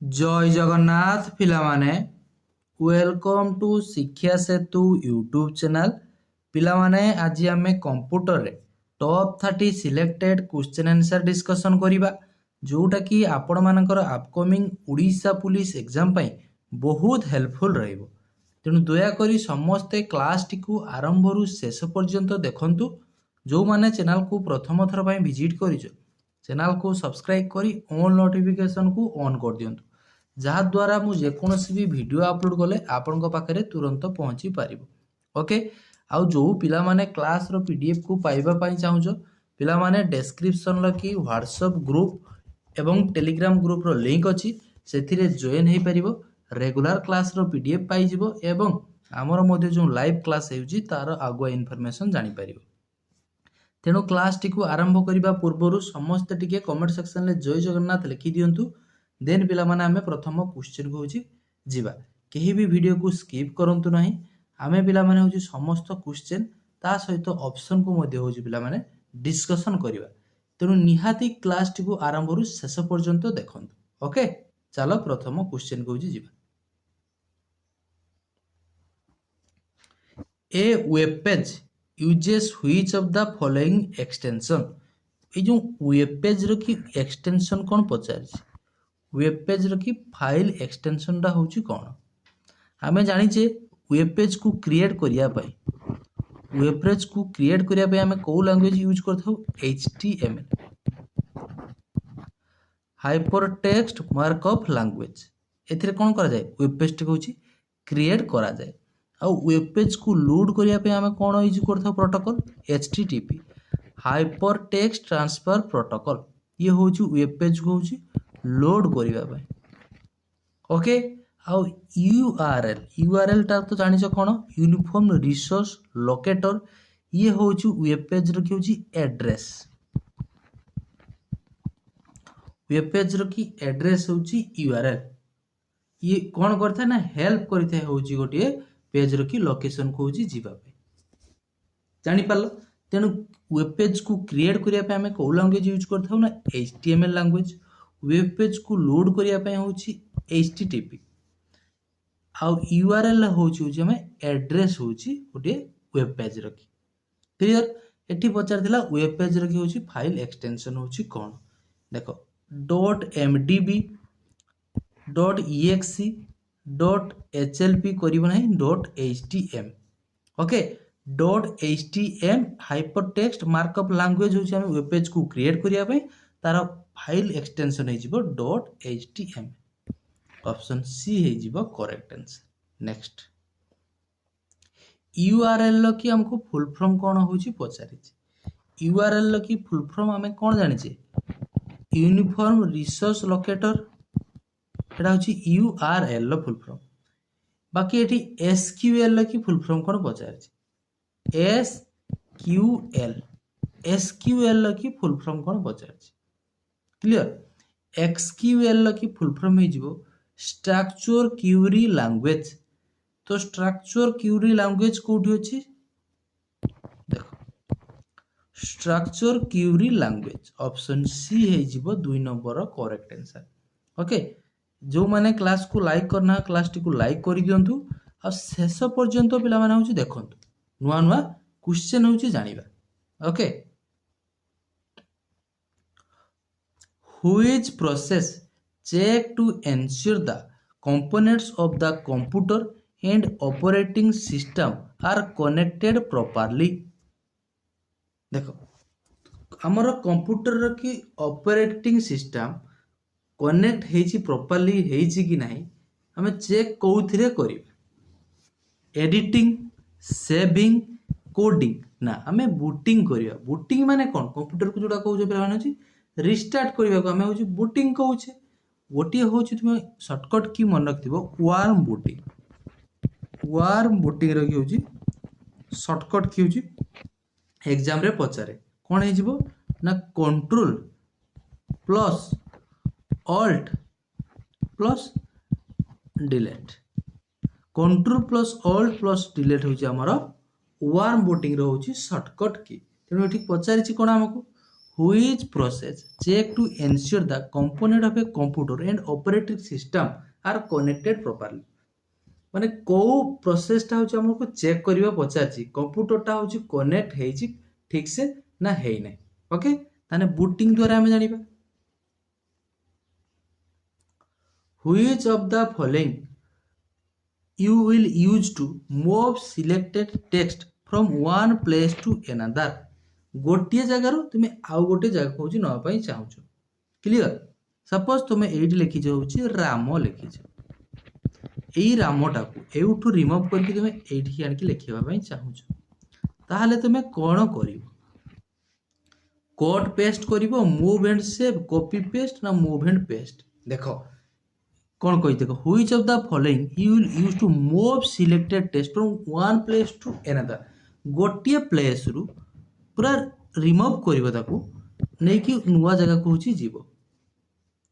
जय Jagannath पिलामाने welcome to शिक्षा सेतु YouTube channel. पिलामाने आज आम कंप्यूटर रे top 30 selected question answer discussion करिबा जोटा कि आपण मानकर अपकमिंग उड़ीसा पुलिस एग्जाम पई बहुत हेल्पफुल रहइबो। तेणु दयाकोरी समस्ते क्लास टी को आरंभ रु शेष पर्यंत देखंतु। जो माने चैनल को प्रथम थर पई विजिट करिजो चैनल को सब्सक्राइब करी ऑल नोटिफिकेशन को ऑन कर दियंतु जहाद्वारा मुझे जेकोसी भी वीडियो अपलोड कले आपण पाखे तुरंत पहुँची पार। ओके आउ जो पिला माने क्लास रो पीडीएफ को पाइबा पाई चाहूछ पिला माने डिस्क्रिप्शन कि व्हाट्सएप ग्रुप एवं टेलीग्राम ग्रुप रो लिंक अच्छी से जॉइन हो पार। रेगुलर क्लास रो पीडीएफ पाइजिवो एवं आमर मध्य जो लाइव क्लास होउची तार आगुआ इनफॉरमेशन जानी पारिबो। तेणु क्लास टी को आरंभ करने पूर्व समस्ते टिके कमेंट सेक्शन में जय जगन्नाथ लिखि दियंतु। देन पिला माने आमे प्रथम क्वेश्चन को होची जीवा केही भी वीडियो को स्किप करंतु नाही। आमे पिला माने होची समस्त क्वेश्चन ता सहित ऑप्शन को मध्य होची पिला माने डिस्कशन करिवा। तेणु निहाती क्लास टी को आरंभ रु शेष पर्यंत देखंतु। ओके चलो प्रथम क्वेश्चन को होची जीवा। A web page uses which of the following extension. ए जो वेब पेज रो की एक्सटेंशन कोन पचारछि वेब पेज रो की फाइल एक्सटेंशन टा होची कोन। आमे जानिचे वेब पेज को क्रिएट करिया पाई वेब पेज को क्रिएट करिया पाई आमे को लैंग्वेज यूज करथौ HTML hypertext markup language. एथिरे कोन करा जाय वेब पेज टी होची क्रिएट करा जाय। आ वेब पेज को लोड करिया पे आमे कोन यूज करथौ protocol HTTP hypertext transfer protocol. ये होची वेब पेज को होची लोड करिया पाई। ओके आउ यूआरएल टा तो जानिछ कोन यूनिफॉर्म रिसोर्स लोकेटर। ये होची वेब पेज रो की होची एड्रेस। वेब पेज रो की एड्रेस होची यूआरएल। ये कोन करथा ना हेल्प करथे होची गोटे पेज रो की लोकेशन को होची जीवा पे जानि पालो। तेनु वेब पेज को क्रिएट करिया पे हमें को लैंग्वेज यूज करथौ ना HTML लैंग्वेज। वेब पेज को लोड करिया पे होची HTTP आउ यूआरएल होची हमें एड्रेस होची गोटे वेब पेज रो की। क्लियर एठी पचार दिला वेब पेज रो की होची फाइल एक्सटेंशन होची कोन देखो .mdb .exe .hlp करिबो नाही .htm। Okay .htm hyper text markup language होची हम वेब पेज को क्रिएट करिया पे तार फाइल एक्सटेंशन है जिवो .htm। ऑप्शन सी है जिवो करेक्ट आंसर। नेक्स्ट यूआरएल की हमको फुल फॉर्म कोन होची पचारि। यूआरएल की फुल फॉर्म हमें कोन जानिचे यूनिफॉर्म रिसोर्स लोकेटर एटा होची यूआरएल लो फुल फॉर्म। बाकी एठी एसक्यूएल की फुल फॉर्म कोन पचारि एसक्यूएल की फुल फॉर्म कोन पचारि। क्लियर एक्सक्यूएल की फुल फॉर्म है जिवो स्ट्रक्चर क्वेरी लैंग्वेज। तो स्ट्रक्चर क्वेरी लैंग्वेज कोठी अछि देखो structure query language. Option C है जिवो 2 नंबर करेक्ट आंसर। ओके जो माने क्लास को लाइक करना क्लास टी को लाइक करि दियंतु आ शेष पर्यंत पिला माने होची देखंतु नुआ नुआ क्वेश्चन होची जानिबा। Okay which process check to ensure the components of the computer and operating system are connected properly. देखो हमर कंप्यूटर रो की ऑपरेटिंग सिस्टम कनेक्ट हेची प्रॉपर्ली हेची कि नाही हमें चेक कोउथिरे करिबा एडिटिंग सेविंग कोडिंग ना हमें बूटिंग करिया। बूटिंग माने कोन कंप्यूटर को जोडा कहउछ पे माने रिस्टार्ट करिया को हमें होची बूटिंग कहउछ। गोटी होची तुम शॉर्टकट की मन रखिबो वार्म बूटिंग रो की होची शॉर्टकट की होची एग्जाम रे पचारे कोन हे जिवो ना control plus alt plus delete. Control plus alt plus delete होची हमर वार्म बूटिंग रो होची शॉर्टकट की। तेनु एठी पचारिछि कोन हमकु Which process check to ensure the component of a computer and operating system are connected properly? ମାନେ କୋଉ ପ୍ରୋସେସଟା ହଉଛି ଆମକୁ ଚେକ୍ କରିବା ପଚାରିଛି କମ୍ପ୍ୟୁଟରଟା ହଉଛି କନେକ୍ଟ ହେଇଛି ଠିକ ସେ ନା ହେଇନାହିଁ। ଓକେ, ତାହେଲେ ବୁଟିଂ ଦ୍ୱାରା ଆମେ ଜାଣିବା which of the following you will use to move selected text from one place to another। ଗୋଟିଏ ଜାଗାରୁ ତୁମେ ଆଉ ଗୋଟିଏ ଜାଗାକୁ ହଉଛି ନେବା ପାଇଁ ଚାହୁଁଛ। କ୍ଲିୟର? ସପୋଜ ତୁମେ ଏଇଠି ଲେଖିଛ ହଉଛି ରାମ ଲେଖିଛ, ଏଇ ରାମଟାକୁ ଏଇଠୁ ରିମୁଭ୍ କରିକି ତୁମେ ଏଇଠିକି ଆଣିକି ଲେଖିବା ପାଇଁ ଚାହୁଁଛ, ତାହେଲେ ତୁମେ କ'ଣ କରିବ? କଟ୍ ପେଷ୍ଟ କରିବ, move and save, copy paste ନା ମୁଭ୍ ଆଣ୍ଡ ପେଷ୍ଟ? ଦେଖ କ'ଣ କହିଛି, ଦେଖ which of the following you will use to move selected text from one place to another. ଗୋଟିଏ ପ୍ଲେସ୍ରୁ ପୁରା ରିମୁଭ୍ କରିବ, ତାକୁ ନେଇକି ନୂଆ ଜାଗାକୁ ହେଉଛି ଯିବ।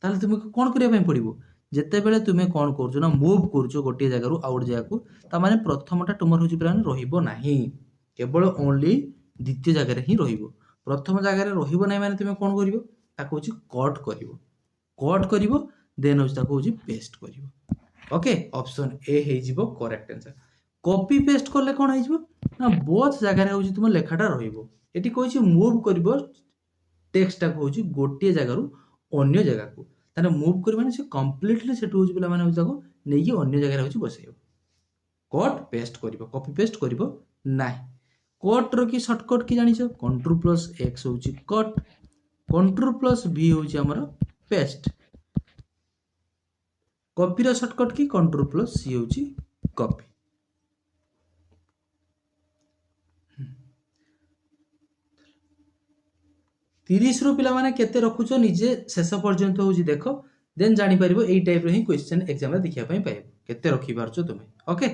ତାହେଲେ ତୁମକୁ କ'ଣ କରିବା ପାଇଁ ପଡ଼ିବ? ଯେତେବେଳେ ତୁମେ କ'ଣ କରୁଛ ନା ମୁଭ୍ କରୁଛ ଗୋଟିଏ ଜାଗାରୁ ଆଉ ଗୋଟେ ଜାଗାକୁ, ତାମାନେ ପ୍ରଥମଟା ତୁମର ହେଉଛି ପୁରା ରହିବ ନାହିଁ, କେବଳ ଓନ୍ଲି ଦ୍ୱିତୀୟ ଜାଗାରେ ହିଁ ରହିବ। ପ୍ରଥମ ଜାଗାରେ ରହିବ ନାହିଁ ମାନେ ତୁମେ କ'ଣ କରିବ? ତାକୁ ହେଉଛି କଟ୍ କରିବ, କଟ୍ କରିବ ଦେନ୍ ହେଉଛି ତାକୁ ହେଉଛି ପେଷ୍ଟ କରିବ। ଓକେ, ଅପସନ୍ ଏ ହେଇଯିବ କରେକ୍ଟ ଆନ୍ସର। କପି ପେଷ୍ଟ କଲେ କ'ଣ ହେଇଯିବ ନା ବୋଥ୍ ଜାଗାରେ ହେଉଛି ତୁମ ଲେଖାଟା ରହିବ। ଏଠି କହିଛି ମୁଭ୍ କରିବ ଟେକ୍ସଟଟାକୁ ହେଉଛି ଗୋଟିଏ ଜାଗାରୁ ଅନ୍ୟ ଜାଗାକୁ, ତାହେଲେ ମୁଭ୍ କରିବ ମାନେ ସେ କମ୍ପ୍ଲିଟଲି ସେଠୁ ହେଉଛି ପିଲାମାନେ ହେଉଛି ତାକୁ ନେଇକି ଅନ୍ୟ ଜାଗାରେ ହେଉଛି ବସେଇବ। କଟ୍ ପେଷ୍ଟ କରିବ, କପି ପେଷ୍ଟ କରିବ ନାହିଁ। କଟ୍ର କି ସର୍ଟକଟ୍ କି ଜାଣିଛ? କଣ୍ଟ୍ରୋଲ ପ୍ଲସ୍ ଏକ୍ସ ହେଉଛି କଟ୍, କଣ୍ଟ୍ରୋଲ ପ୍ଲସ୍ ଭି ହେଉଛି ଆମର ପେଷ୍ଟ। କପିର ସର୍ଟକଟ୍ କି କଣ୍ଟ୍ରୋଲ ପ୍ଲସ୍ ସି ହେଉଛି କପି। ତିରିଶରୁ ପିଲାମାନେ କେତେ ରଖୁଛ ନିଜେ ଶେଷ ପର୍ଯ୍ୟନ୍ତ ହେଉଛି ଦେଖ, ଦେନ୍ ଜାଣିପାରିବ ଏଇ ଟାଇପ୍ର ହିଁ କ୍ୱେଶ୍ଚନ୍ ଏକ୍ଜାମ୍ରେ ଦେଖିବା ପାଇଁ ପାଇବ କେତେ ରଖିପାରୁଛ ତୁମେ। Okay,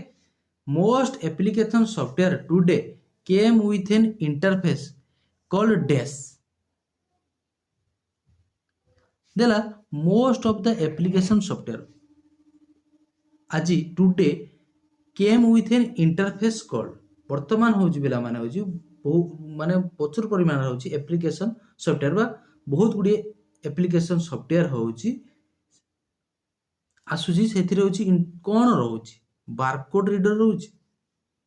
most application software today came with an interface called dash. ଦେଲା most of the application software ଆଜି today came with an interface called. ବର୍ତ୍ତମାନ ହେଉଛି ପିଲାମାନେ ହେଉଛି ବହୁ ମାନେ ପ୍ରଚୁର ପରିମାଣରେ ହେଉଛି ଆପ୍ଲିକେସନ୍ ସଫ୍ଟୱେୟାର ବା ବହୁତ ଗୁଡ଼ିଏ ଆପ୍ଲିକେସନ୍ ସଫ୍ଟୱେୟାର ହେଉଛି ଆସୁଛି। ସେଥିରେ ହେଉଛି କ'ଣ ରହୁଛି? ବାରକୋଡ୍ ରିଡର ରହୁଛି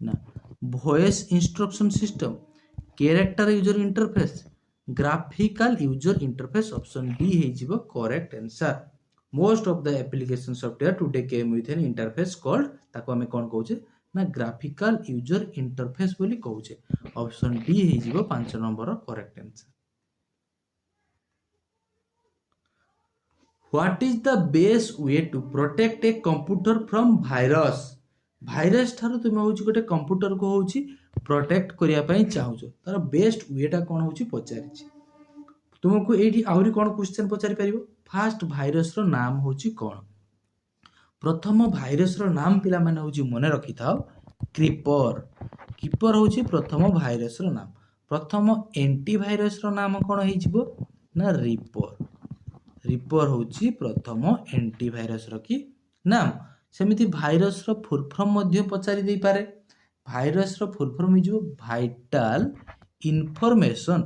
ନା, voice instruction system, character user interface, graphical user interface. Option D ହେଇଯିବ correct answer. Most of the application software today came with an interface called, ତାକୁ ଆମେ କ'ଣ କହୁଛେ ନା ଗ୍ରାଫିକାଲ ୟୁଜର ଇଣ୍ଟରଫେସ୍ ବୋଲି କହୁଛେ। ଅପସନ୍ ଡି ହେଇଯିବ 5 number correct answer. What is the best way to protect a computer from virus? Virus ଠାରୁ ତୁମେ ହେଉଛି ଗୋଟେ କମ୍ପ୍ୟୁଟରକୁ ହେଉଛି ପ୍ରୋଟେକ୍ଟ କରିବା ପାଇଁ ଚାହୁଁଛ, ତାର ବେଷ୍ଟ ୱେଟା କ'ଣ ହେଉଛି ପଚାରିଛି ତୁମକୁ। ଏଇଠି ଆହୁରି କ'ଣ କ୍ୱେଶ୍ଚନ୍ ପଚାରିପାରିବ? ଫାଷ୍ଟ ଭାଇରସ୍ର ନାମ ହେଉଛି କ'ଣ? ପ୍ରଥମ ଭାଇରସ୍ର ନାମ ପିଲାମାନେ ହେଉଛି ମନେ ରଖିଥାଅ କ୍ରିପର। କ୍ରିପର ହେଉଛି ପ୍ରଥମ ଭାଇରସ୍ର ନାମ। ପ୍ରଥମ ଏଣ୍ଟିଭାଇରସ୍ର ନାମ କ'ଣ ହେଇଯିବ ନା ରିପର। ରିପର ହେଉଛି ପ୍ରଥମ ଏଣ୍ଟିଭାଇରସ୍ର କି ନାମ। ସେମିତି ଭାଇରସ୍ର ଫୁଲ୍ ଫର୍ମ ମଧ୍ୟ ପଚାରି ଦେଇପାରେ। ଭାଇରସ୍ର ଫୁଲ୍ ଫର୍ମ ହେଇଯିବ vital information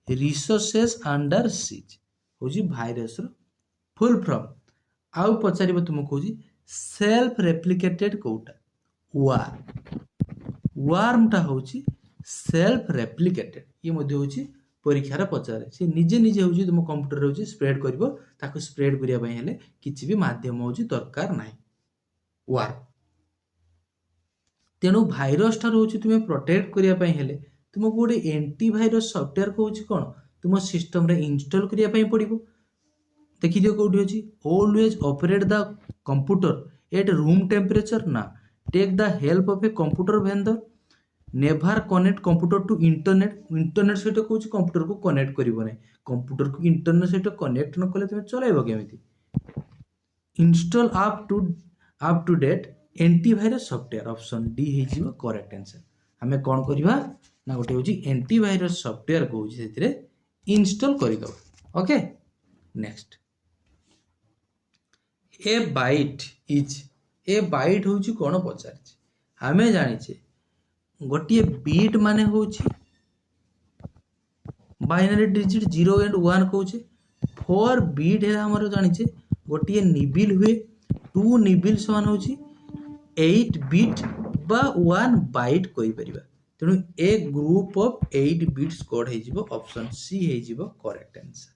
resources under siege, ହେଉଛି ଭାଇରସ୍ର ଫୁଲ୍ ଫର୍ମ। ଆଉ ପଚାରିବ ତୁମକୁ ହେଉଛି ସେଲ୍ଫ ରେପ୍ଲିକେଟେଡ୍ କେଉଁଟା? ୱାର୍ମ। ୱାର୍ମଟା ହେଉଛି ସେଲ୍ଫ ରେପ୍ଲିକେଟେଡ୍। ଇଏ ମଧ୍ୟ ହେଉଛି ପରୀକ୍ଷାରେ ପଚାରେ। ସେ ନିଜେ ନିଜେ ହେଉଛି ତୁମ କମ୍ପ୍ୟୁଟରରେ ହେଉଛି ସ୍ପ୍ରେଡ୍ କରିବ। ତାକୁ ସ୍ପ୍ରେଡ୍ କରିବା ପାଇଁ ହେଲେ କିଛି ବି ମାଧ୍ୟମ ହେଉଛି ଦରକାର ନାହିଁ। ୱାର୍ମ। ତେଣୁ ଭାଇରସ୍ ଠାରୁ ହେଉଛି ତୁମେ ପ୍ରୋଟେକ୍ଟ କରିବା ପାଇଁ ହେଲେ ତୁମକୁ ଗୋଟେ ଏଣ୍ଟିଭାଇରସ୍ ସଫ୍ଟୱେୟାର କହୁଛି କ'ଣ ତୁମ ସିଷ୍ଟମରେ ଇନଷ୍ଟଲ୍ କରିବା ପାଇଁ ପଡ଼ିବ। ଦେଖିଦିଅ କେଉଁଠି ଅଛି, always operate the computer at room temperature ନା, take the help of a computer vendor, never connect computer to internet. Internet ସହିତ କହୁଛି କମ୍ପ୍ୟୁଟରକୁ କନେକ୍ଟ କରିବ ନାହିଁ। କମ୍ପ୍ୟୁଟରକୁ ଇଣ୍ଟରନେଟ୍ ସହିତ କନେକ୍ଟ ନ କଲେ ତୁମେ ଚଳାଇବ କେମିତି? Install up to date antivirus software. Option D ହେଇଯିବ କରେକ୍ଟ ଆନ୍ସର। ଆମେ କ'ଣ କରିବା ନା ଗୋଟେ ହେଉଛି ଏଣ୍ଟିଭାଇରସ୍ ସଫ୍ଟୱେୟାର କହୁଛି ସେଥିରେ ଇନଷ୍ଟଲ୍ କରିଦେବା। Okay, next a byte is. A byte ହେଉଛି କ'ଣ ପଚାରିଛି? ଆମେ ଜାଣିଛେ ଗୋଟିଏ ବିଟ୍ ମାନେ ହେଉଛି बाइनरी डिजिट 0 एंड 1 कहूचे 4 बिट है हमर जानिचे गोटे निबिल हुए 2 निबिल समान होची 8 बिट बा 1 बाइट कहि परिबा तेणु a group of 8 bits code है जिवो ऑप्शन सी है जिवो correct answer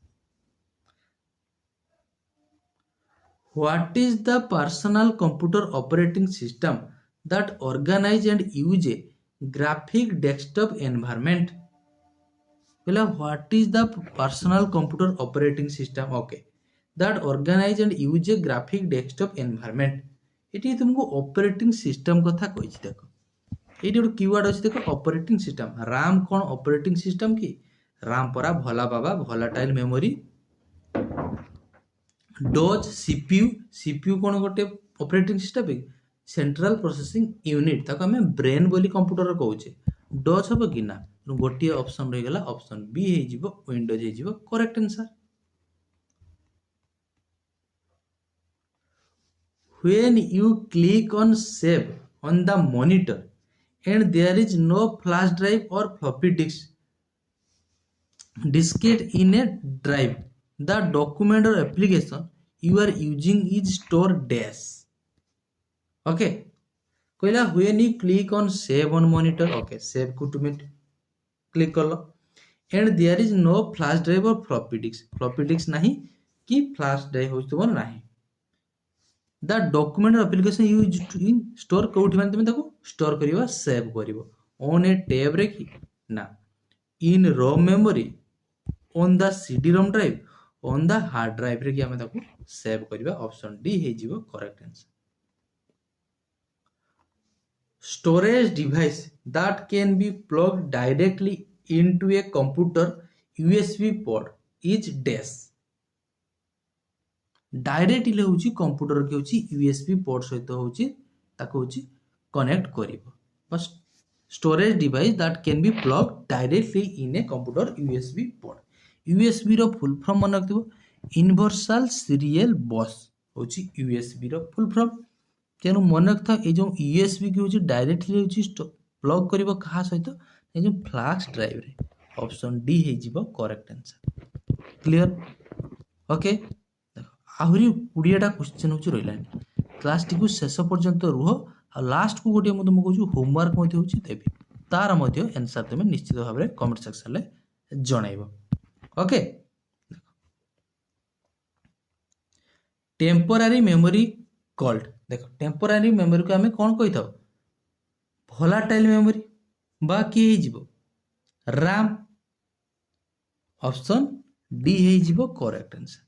what is the personal computer operating system that organize and use a graphic desktop environment पहला what is the personal computer operating system okay that organize and use a graphic desktop environment ये तुमको operating system कथा कही देख ये गोटे keyword अच्छे देख ऑपरेटिंग सिस्टम राम कौन ऑपरेटिंग सिस्टम की राम परा भला बाबा भलाटाइल मेमोरी डोज सीपीयू सीपीयू कौन गोटे operating system central processing unit ताको हमें ब्रेन बोली कंप्यूटर कहूचे डोज हम कि ना गोटे ऑप्शन रहीगला ऑप्शन बी हो विंडोज हो correct answer when you click on save on the monitor and there is no flash drive or floppy diskette in a drive the document or application you are using is stored dash okay कहला when you click on save on monitor okay save को तुम click कर लो and there is no flash drive or floppy disk नहीं कि flash drive हो तुम नहीं the document application use in store कौटी माने तुम स्टोर करिवा सेव करिवो ऑन ए टैब रे कि ना in ROM memory on the CD ROM drive on the hard drive रे कि हमें ताको सेव करिवा ऑप्शन डी हे जिवो correct answer storage device that can be plugged directly into a computer USB port is dash directly होची computer के होची यूएसबी पोर्ट सहित होची ताको होची कनेक्ट करिवो बस storage device that can be plugged directly in a computer USB port USB रो फुल फॉर्म मन रखिबो यूनिवर्सल सीरियल बस होची यूएसबी रो फुल फॉर्म तेनु मन रखता ए जो यूएसबी की होची डायरेक्टली होची प्लग करिवो कहा सहित ए जो फ्लैश ड्राइव रे ऑप्शन डी हे जिवो करेक्ट आंसर क्लियर ओके आहरी 20टा क्वेश्चन होची रहिलानी क्लास टी को शेष पर्यंत रुह आ लास्ट को गोटे तुमको कहूँ होमवर्क मध्य होची देबी तार मध्य आंसर तुम निश्चित भाव में कमेंट सेक्शन रे जणाइबो ओके टेम्पोरारी मेमोरी कॉल्ड देखो टेम्पोरारी मेमोरी को हमें कौन कही था भोलाटाइल मेमोरी बा कि जीवो राम ऑप्शन डी हे जीवो करेक्ट आंसर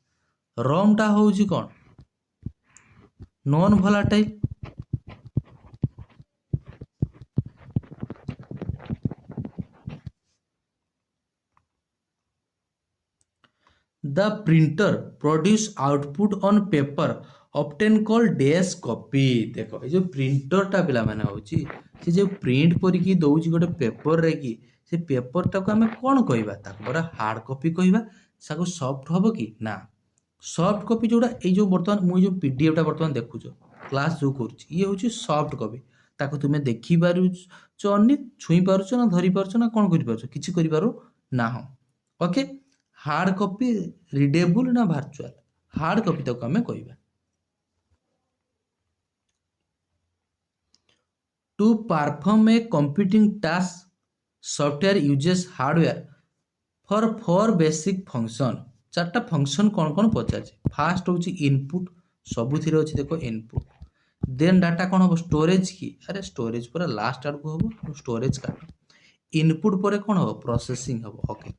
रोम टा होउची कौन non volatile the printer produce output on paper often called dash copy देखो ये जो प्रिंटर टा पिला माने होची से जो प्रिंट करी की दउची गोटे पेपर रे की से पेपर टा को हमें कौन कहबा ताको बड़ा हार्ड कॉपी कहबा साको सॉफ्ट हबो कि ना सॉफ्ट कॉपी जोड़ा ये जो बर्तमान मुझे जो पीडीएफ टा बर्तमान देखुछ क्लास जो करूँ ये हूँ सॉफ्ट कॉपी ताको तुम्हें देखी पारुछ अन्य छुई पारुछ ना धरी पारुछ ना कौन करि पारुछ किछि करि पारु ना हो ओके हार्ड कॉपी रीडेबल ना वर्चुअल हार्ड कॉपी तक हमें कहबा to perform a computing task software uses hardware for 4 basic function 4टा फंक्शन कौन कौन पचार फास्ट होची इनपुट सबुथिरे अच्छी देखो इनपुट देन डाटा कौन हम स्टोरेज की अरे स्टोरेज पूरा लास्ट आड़ को हम स्टोरेज काट इनपुट पर कौन हम प्रोसेसिंग हम ओके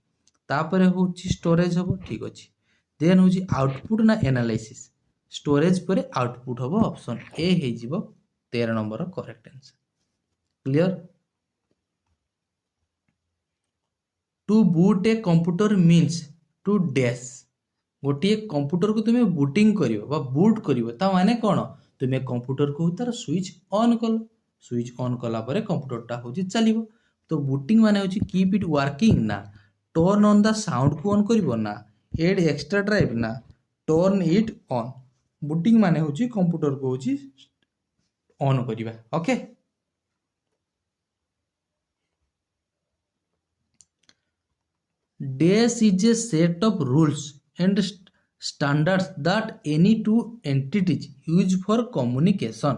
तापर होची स्टोरेज हम ठीक अच्छे देन होची आउटपुट ना एनालिसिस स्टोरेज पर आउटपुट हम ऑप्शन ए हे जिवो 13 number correct answer clear to boot a computer means to dash गोटे कंप्यूटर को तुम्हें बुटिंग करिवो बुट करिवो ता माने कौन तुम्हें कंप्यूटर को तार स्विच ऑन कल स्विच ऑन कला परे कंप्यूटर टा होची चलिवो तो बुटिंग माने होची कीप इट वर्किंग ना टर्न ऑन द साउंड को ऑन करिवो ना एड एक्स्ट्रा ड्राइव ना टर्न इट ऑन बुटिंग माने होची कंप्यूटर को होची ऑन करिवा okay DAS is a set of rules and standards that any two entities use for communication.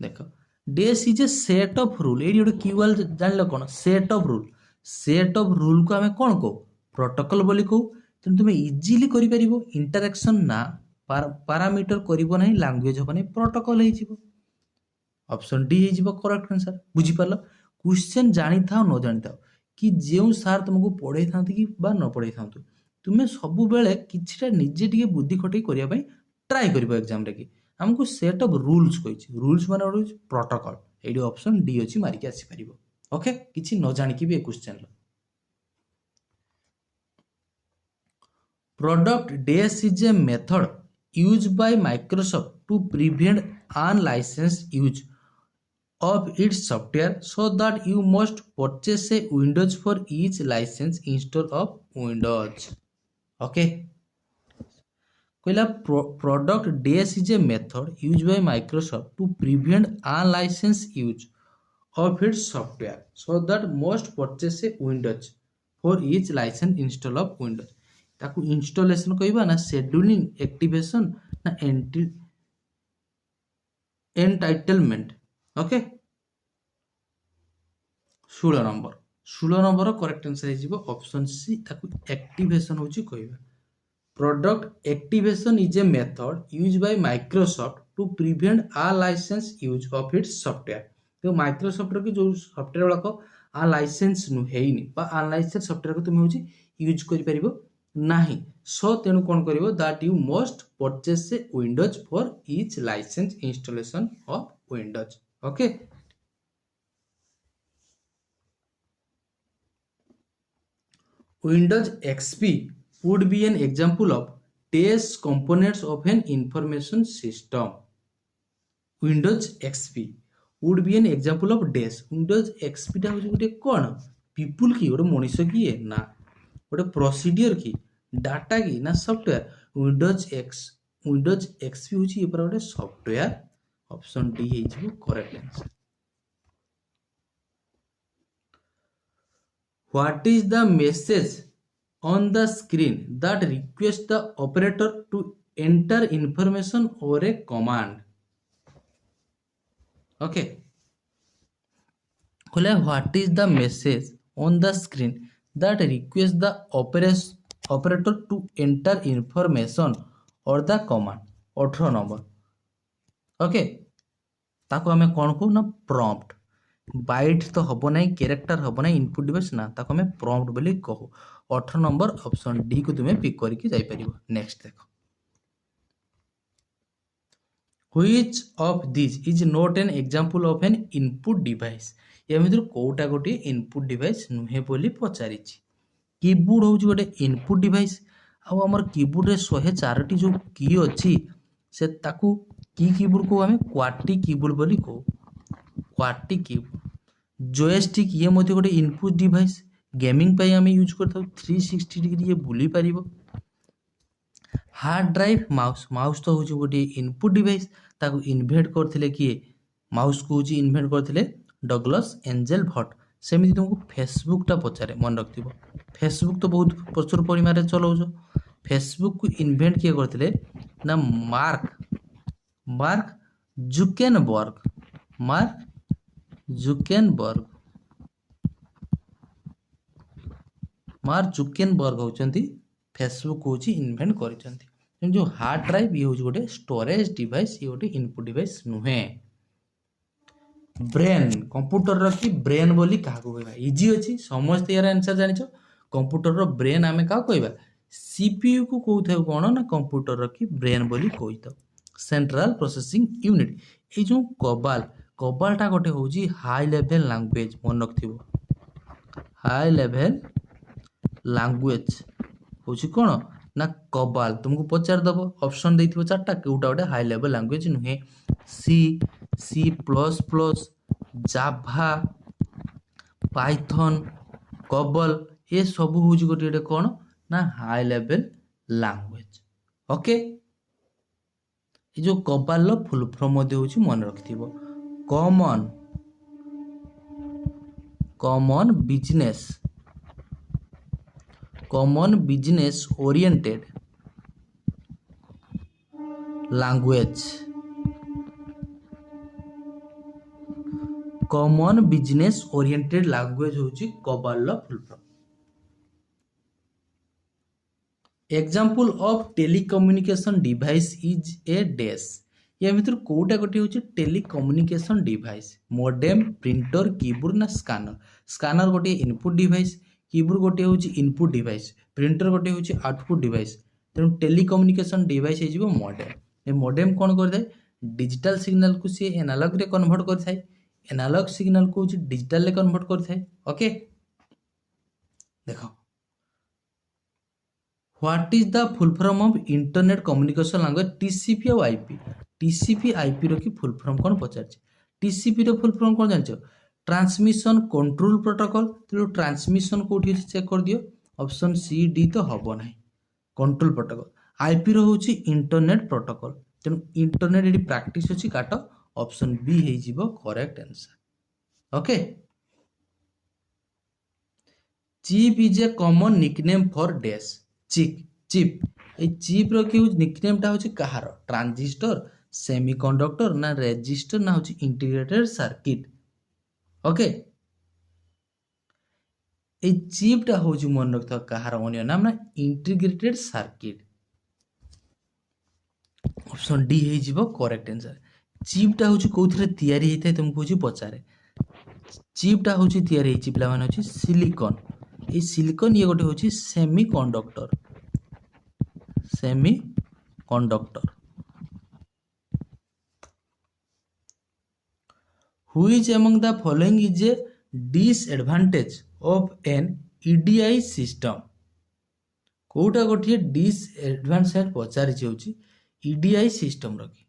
देखो DAS is a set of rule EDI गोटे keyword जान लो कोन set of rule को हमें कोन को प्रोटोकॉल बोली को तेणु तुम इजिली करि परिबो इंटरैक्शन ना पैरामीटर करिबो नहीं लैंग्वेज हो नहीं प्रोटोकॉल हे जिवो ऑप्शन डी हे जिवो करेक्ट आंसर बुझी पालो क्वेश्चन जानी थाओ न जानी थाओ कि जो सार तुमको पढ़ाई था कि बा न पढ़ाई था तुम्हें सब बेले किछटा निजे टिके बुद्धि खटई करिया पई ट्राई करिवो एग्जाम रे कि हमको सेट ऑफ रूल्स कहिछि रूल्स माने होछि प्रोटोकॉल एडी ऑप्शन डी अछि मारि के आसी परिबो ओके किछि न जानि कि बे क्वेश्चन लो प्रोडक्ट डेस is a method used by Microsoft to prevent unlicensed use of its software so that you must purchase a Windows for each license install of Windows. Okay. Product DAS is a method used by Microsoft to prevent unlicensed use of its software so that must purchase a Windows for each license install of Windows. ताकू installation कहबा ना scheduling activation ना entitlement. Okay 16 number correct answer है option C ताकू activation होची कहबा product activation is a method used by Microsoft to prevent unlicensed use of its software तो Microsoft रो के जो सॉफ्टवेयर वाला को अनलाइसेंस नु हेइनी बा अनलाइसेंस्ड सॉफ्टवेयर को तुम होची यूज करि परिबो नाही सो तेनु कोन करिवो that you must purchase a Windows for each license installation of Windows Okay. Windows XP would be an example of DAS components of an information system. Windows XP would be an example of DAS. Windows XP टा होची गोटे कोन people की गोटे मनुष्य की ना गोटे procedure की डाटा की ना सॉफ्टवेयर Windows XP होची ये पर गोटे सॉफ्टवेयर ऑप्शन डी है जो correct answer what is the message on the screen that request the operator to enter information or a command okay खोले what is the message on the screen that request the operator to enter information or the command 18 number okay ताको हमें कौन कहू ना prompt bite तो हम ना character हम ना इनपुट डिवाइस ना ताको हमें प्रॉम्प्ट बोली कहू 18 नंबर ऑप्शन डी को तुम्हें पिक करके जाई परिबो नेक्स्ट देखो which of this is not an example of N input device या मित्र कोटा गोटे इनपुट डिवाइस नुहे बोली पचारि कीबोर्ड होउछ गोटे इनपुट डिवाइस आ हमर कीबोर्ड रे 104 टी जो की अछि से ताकू कीबोर्ड को हमें क्वार्टी कीबोर्ड बोली को क्वार्टी कीबोर्ड जॉयस्टिक ये मध्ये गोटे इनपुट डिवाइस गेमिंग पाई हमें यूज करता 360 डिग्री ये बुली पारिबो हार्ड ड्राइव माउस तो होची गोटे इनपुट डिवाइस ताकू इन्वेंट करथिले किए माउस को होची इन्वेंट करथिले डगलस एंजेल भट सेमिति तुमको फेसबुक टा पचारे मन रखथिबो फेसबुक तो बहुत प्रचुर परिमाण रे चलाउछो फेसबुक को इन्वेंट किए करथिले ना मार्क जुकेनबर्ग होचंती फेसबुक होची इन्वेंट करिसंती जो हार्ड ड्राइव ये होची गोटे स्टोरेज डिवाइस ये गोटे इनपुट डिवाइस नुहे ब्रेन कंप्यूटर रो की ब्रेन बोली काहा को कहबा इजी अछि समस्त यार आंसर जानिछो कंप्यूटर रो ब्रेन हमें का कहबा सीपीयू को कहथाउ कोन ना कंप्यूटर रो की ब्रेन बोली कहथाउ सेंट्रल प्रोसेसिंग यूनिट ए जो कबाल टा गोटे होची हाई लेवल लैंग्वेज मन रखथिबो हाई लेवल लैंग्वेज होची कोन ना कबाल तुमको पचार दबो ऑप्शन देथिबो चारटा कोटा गोटे हाई लेवल लैंग्वेज नुहे सी प्लस प्लस जाभा पाइथन कबल ये सब होची गोटे कोन ना हाई लेवल लैंग्वेज ओके ये जो कबाल फुल फॉर्म मध्ये होची मन रखथिबो common business common business oriented language common business oriented language होची COBOL full form example of telecommunication device is a dash या भितर कोटा गोटे होची telecommunication device modem printer keyboard ना स्कैनर स्कैनर गोटे इनपुट डिवाइस कीबोर्ड गोटे होची इनपुट डिवाइस प्रिंटर गोटे होची आउटपुट डिवाइस तेणु टेलीकम्युनिकेशन डिवाइस हे जिवो मोडेम ए मोडेम कोन कर थाए डिजिटल सिग्नल को सी एनालॉग रे कन्वर्ट कर थाए एनालॉग सिग्नल को होची डिजिटल रे कन्वर्ट कर थाए ओके देखो what is the full form of internet communication language TCP और आईपी टीसीपी आईपी रो की फुल फॉर्म कौन पचार टीसीपी रो फुल फॉर्म कौन जान ट्रांसमिशन कंट्रोल प्रोटोकॉल तेणु ट्रांसमिशन कोठी चेक कर दियो ऑप्शन सी डी तो हबो नाही कंट्रोल प्रोटोकॉल आईपी रो होची इंटरनेट प्रोटोकॉल तेणु इंटरनेट एडी प्रैक्टिस होची काट ऑप्शन बी हे जिवो correct answer okay chip is a common nickname for dash chip chip a chip रो कि निकनेम टा होची कहार ट्रांजिस्टर सेमीकंडक्टर ना रेजिस्टर ना होची integrated circuit okay a chip टा होची मन रखता कहार अन्य नाम ना इंटीग्रेटेड सर्किट ऑप्शन डी हे जिवो करेक्ट आंसर चिप टा होची कोथरे तयारी हेते तुमको होची पचारे चिप टा होची तयारी हेची पिला माने होची सिलिकॉन ए सिलिकॉन ये गोटे होची semiconductor Which among the following is a disadvantage of an EDI system? कोटा गोटे डिसएडवांटेज पचारि होची EDI सिस्टम रखी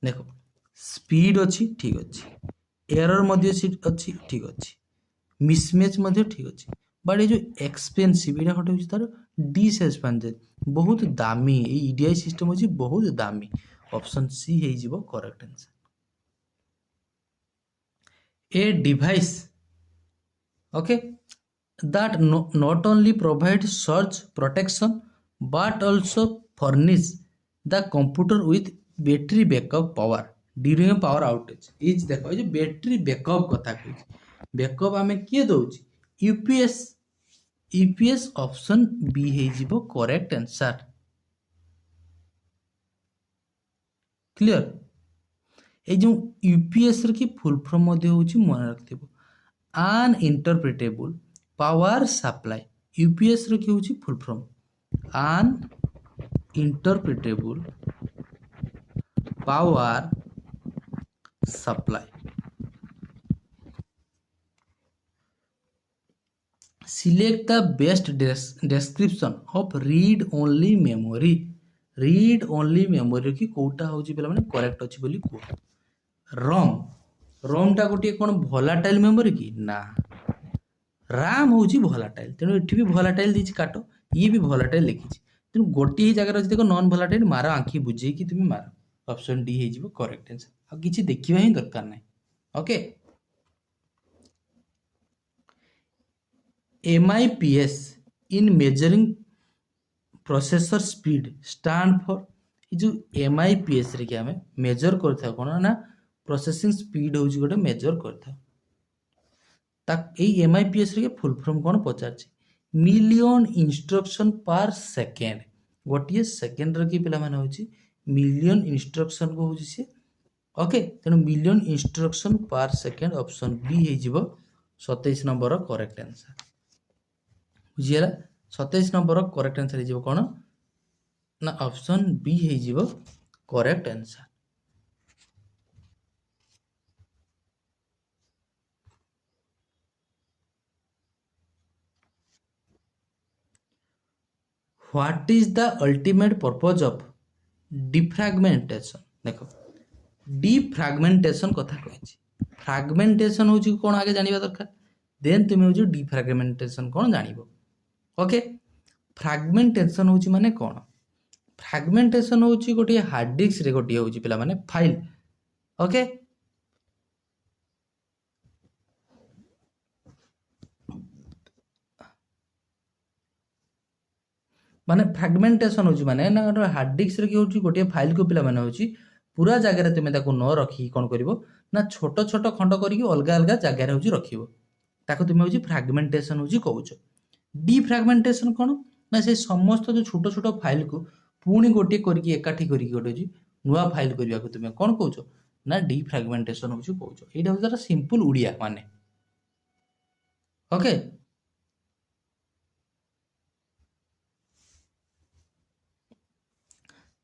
देखो स्पीड अच्छी ठीक अच्छी एरर मध्य अच्छी ठीक अच्छी मिसमैच मध्य ठीक अच्छी बट ये जो एक्सपेंसिव ये गोटे तार डिसएडवांटेज बहुत दामी EDI सिस्टम होची बहुत दामी ऑप्शन सी हे जिवो correct answer a device okay that not only provide surge protection but also furnish the computer with battery backup power during a power outage is देखो ये बैटरी बैकअप कथा कहछि backup आमे किए दउछि UPS option B हे जिवो correct answer clear A जो UPS की full form मध्य होची मन रखथिबो uninterruptible power supply UPS की होची full form uninterruptible power supply select the best description of read only memory की कोटा होची पिला माने करेक्ट अछि बोली को रोम टा गोटे कौन भोलाटाइल मेमोरी कि ना राम हूँ भोलाटाइल तेणु ये भी भोलाटाइल दी काट ये भी भोलाटाइल लिखी तेणु गोटे ही जगह अच्छे देख नॉन भोलाटाइल मार आंखी बुझे कि तुम मार ऑप्शन डी हो करेक्ट आंसर आ किसी देखा ही दरकार ना okay MIPS in measuring processor speed stand for जो MIPS रे कि मेजर करता कौन ना प्रोसेसिंग स्पीड हूँ गोटे मेजर करता MIPS रे फुल फॉर्म कौन पचार मिलियन इंस्ट्रक्शन पर सेकेंड गोटे सेकेंड रे पिला माने होची मिलियन इंस्ट्रक्शन को होची से ओके तेणु million instruction per second option B हे जिवो 27 नंबर करेक्ट आंसर बुझियला 27 नंबर करेक्ट आंसर हे जिवो कोन ना ऑप्शन बी हे जिवो correct answer what is the ultimate purpose of defragmentation देखो डिफ्रैगमेंटेशन कथा कहि फ्रैगमेंटेशन होची कोन आगे जानिबा दरकार देन तुम हो डिफ्रैगमेंटेशन कौन जानिबो ओके फ्रैगमेंटेशन होची माने कौन फ्रैगमेंटेशन होची गोटे हार्ड डिस्क रे गोटे होची पिला माने फाइल ओके माने फ्रैगमेंटेशन होची माने ना हार्ड डिस्क रे की होची गोटे फाइल को पिला माने होची पूरा जगह रे तुमे ताको न रखी कोन करिवो ना छोट छोट खंड करिकी अलगा अलगा जगह रे होची रखिवो ताको तुमे होची फ्रैगमेंटेशन होची कहउचो। डिफ्रैगमेंटेशन कोन ना से समस्त जो छोट छोट फाइल को पुणी गोटे करिकी एकाठी करिकी गोटे जी नुआ फाइल करिया को तुमे कोन कहउचो ना डिफ्रैगमेंटेशन होची कहउचो। एटा होता सिंपल उड़िया माने ओके।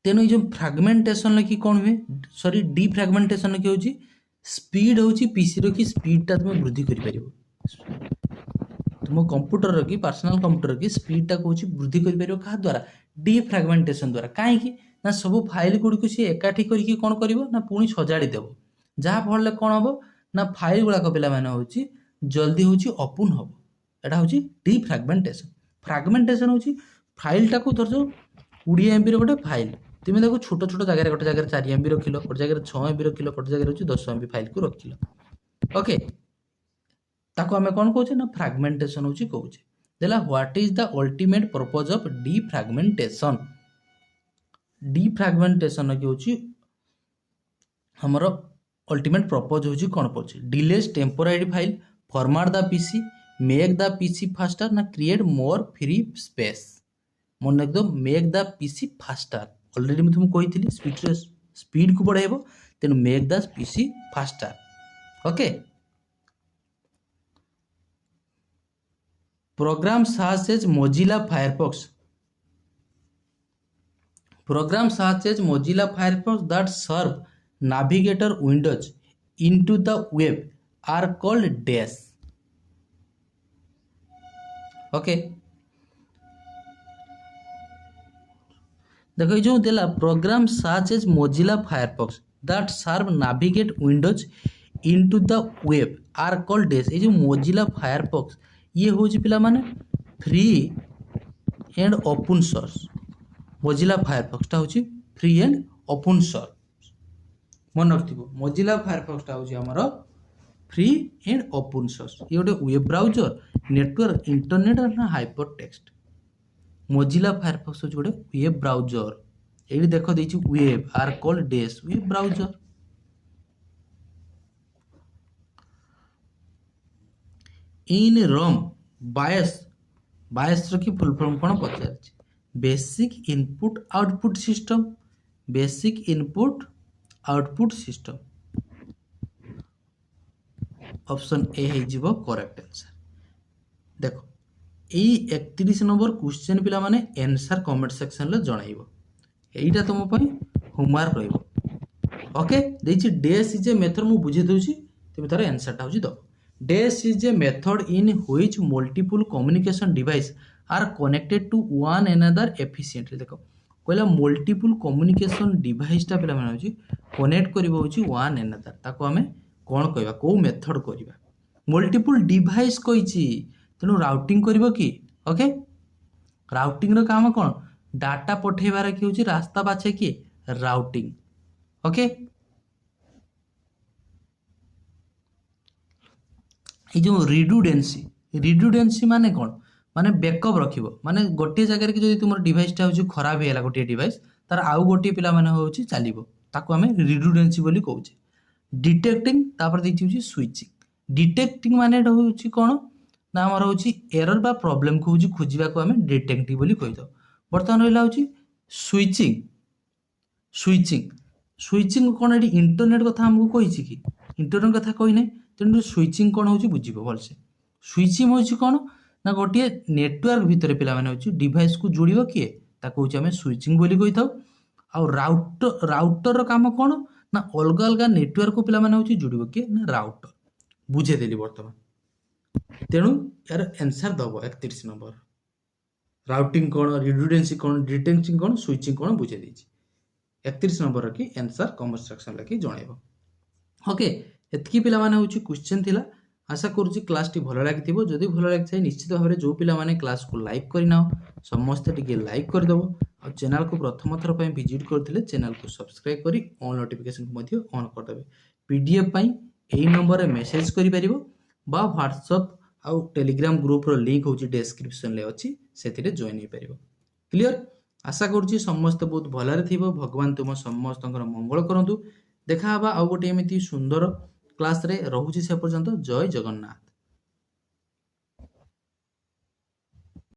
तेणु ये जो फ्रैगमेंटेशन लगी कौन हुए सॉरी डिफ्रैगमेंटेशन लगी होची स्पीड होची पीसी रो की स्पीड ता तुम वृद्धि करि परिबो तुम कंप्यूटर रो की पर्सनल कंप्यूटर की स्पीड ता होची वृद्धि करि परिबो का द्वारा डिफ्रैगमेंटेशन द्वारा काहे की ना सब फाइल गुडी को सी एकाठी करिकी कोन करिवो ना पुनी सजाडी देबो जहा फळले कोन हबो ना फाइल गुडा को पिला माने होची जल्दी होची ओपन हबो एटा होची डिफ्रैगमेंटेशन। फ्रैगमेंटेशन होची फाइल ता को धरजो 20 एमबी रो गोटे फाइल तुम देखो छोट छोट जगह गोटे जगह 4 एमबी रखिल गोटे जगह 6 एमबी रखिल गोटे जगह होची 10 एमबी फाइल को रखिल ओके ताको हमें कौन कहूचे ना फ्रैगमेंटेशन होची कहूचे। देला what is the ultimate purpose of defragmentation. Defragmentation की होची हमर अल्टीमेट पर्पस होची कोन पड़छ deletes temporary file format the PC make the PC faster ना क्रिएट मोर फ्री स्पेस मन एकदम make the PC faster already मैं तुमको कही स्पीड को बढ़ाइबो तेनु make the PC faster okay. Program such as Mozilla Firefox that serve navigator windows into the web are called dash okay। देखो ये जो देला programme such as Mozilla Firefox that serve navigate windows into the web are called dash। ये जो Mozilla Firefox ये हूँ पिला माने free and open source Mozilla Firefox टा हूँ फ्री एंड ओपन सोर्स मन रखिथो मोजिला फायरफॉक्स टा हूँ हमर फ्री एंड ओपन सोर्स ये गोटे वेब ब्राउजर नेटवर्क इंटरनेट और हाइपर टेक्स्ट मोजिला फायरफॉक्स हूँ गोटे वेब ब्राउजर ये देख देछि web are called dash web browser. In ROM BIOS की फुल फॉर्म कौन पचार basic input output system basic input output system option A हो करेक्ट आंसर। देखो यही 31 नंबर क्वेश्चन पिला माने आंसर कमेंट सेक्शन रे जणाइबो एईटा तुम पई होमवर्क रहइबो ओके। देछि डेस इज ए मेथड मु बुझे दोछि तबे तार आंसर टा होछि दो। Dash is a method in which multiple communication devices are connected to one another efficiently। देखो कहला multiple communication device टा पिला माने होची कनेक्ट करबो होची one another ताको हमें कोन कहबा को मेथड करबा multiple device कहिची तेनु राउटिंग करबो की ओके। राउटिंग रो काम कोन डाटा पठेबार की होची रास्ता बाछे की राउटिंग ओके। ये जो रिडुडेंसी माने कौन माने बैकअप रखिबो माने गोटे जगह कि जदि तुमर डिवाइस टा होची खराब हेला गोटे डिवाइस तार आउ गोटे पिला माने होची चलीबो ताको हमें रिडुडेंसी बोली कहउचे। डिटेक्टिंग तापर देछि होची स्विचिंग डिटेक्टिंग माने होची कोन ना हमर होची एरर बा प्रॉब्लम को होची खोजिबा को हमें डिटेक्टिव बोली कहि दो। वर्तमान रहला होची स्विचिंग कोन एडी इंटरनेट कथा हमको कहिछि कि इंटरनेट कथा कहि नै तेणु स्विचिंग कौन हो बुझे भलसे स्विचिंग हो कौन ना गोटे नेटवर्क भितर पिला माने होची डिवाइस को जोड़िबो किए ताको होची हमें स्विचिंग बोली कहि थाउ। आ राउटर रो काम कौन ना अलग अलग नेटवर्क को पिला माने होची जोड़िबो किए ना राउटर बुझे देली वर्तमान तेणु यार आंसर दबो 31 नंबर राउटिंग कौन रिडुडेंसी कौन डिटेक्टिंग कौन स्विचिंग कौन बुझे देछि 31 नंबर की आंसर कमेंट सेक्शन लगी जणाइबो ओके। एतकी पिला माने होची क्वेश्चन थिला आशा करूची क्लास टी भलो लागिथिबो जदि भलो लागिथाय निश्चित भाबरे जो पिला माने क्लास को लाइक करिनाओ समस्त टिके लाइक कर दबो और चैनल को प्रथम थर पय विजिट करथिले चैनल को सब्सक्राइब करी ऑल नोटिफिकेशन को मध्ये ऑन कर देबे। पीडीएफ पय एई नंबर रे मेसेज करि परिबो बा व्हाट्सएप आ टेलीग्राम ग्रुप रो लिंक होची डिस्क्रिप्शन ले अछि सेथिरे जॉइन हे परिबो। क्लियर। आशा करुच्ची समस्ते बहुत भलरे थिबो। भगवान तुम समस्तଙ୍କର मंगल करंतु। देखा हबा आउ गोटे एमिति सुंदर क्लास रे। रहुची से पर्यंत जय जगन्नाथ।